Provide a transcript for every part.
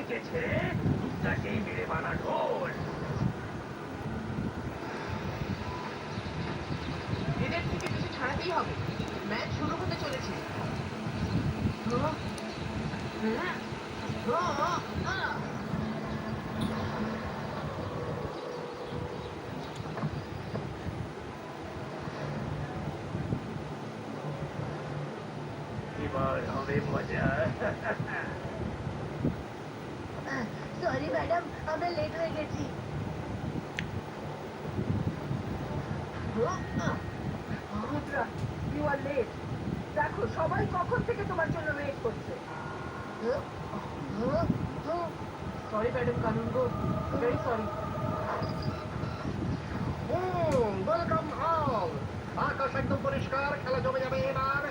ডেকেছে রুদ্রাকেই মেরে বানা ঢোল। এদের থেকে কিছু ছাড়াতেই হবে, ম্যাচ শুরু হতে চলেছে। এবার হবে মজা। সরি ম্যাডাম, আমরা লেট হয়ে গেছি। You are late. দেখো সবাই কখন থেকে তোমার জন্য ওয়েট করছে। Sorry madam Kanungo, very sorry. Welcome all. আকাশ একদম পরিষ্কার, খেলা জমে যাবে এবার।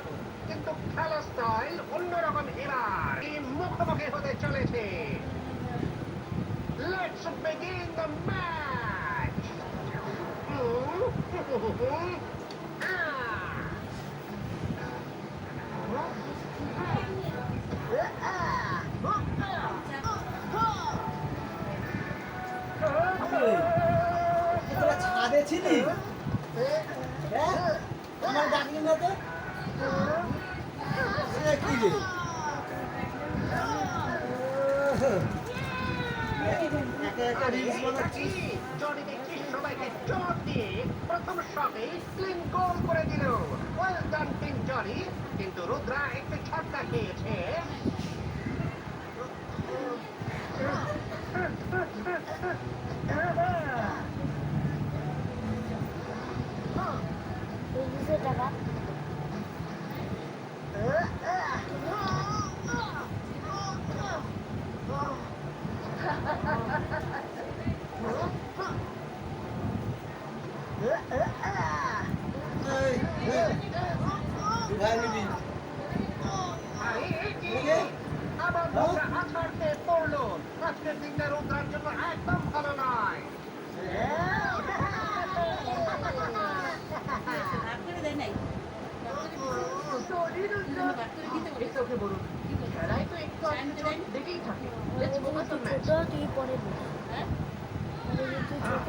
কিন্তু খেলা স্টাইল অন্যরকম এবার। টিম মুখোমুখি হতে চলেছে। Let's begin the match. তোরা ছাদে ছিলি? হ্যাঁ? আমার ডাকলি না তো? কি রে? একা একা রিলস বানাচ্ছিস? জনি দেখছি সবাইকে চট দিয়ে প্রথম শটে ক্লিন গোল করে দিল। Well done team Johnny. কিন্তু রুদ্রা একটু ছক্কা খেয়েছে। টাকা ভাই নিবি? আরে কি? আবার রুদ্রা আছাড়তে পড়লো। আজকের দিনটা রুদ্রার জন্য একদম ভালো নয়। ওকে বলুন, খেলায় তো একটু দেখেই থাকে। Let's focus on match. ছোট তুই পরে বল। হ্যাঁ ছোট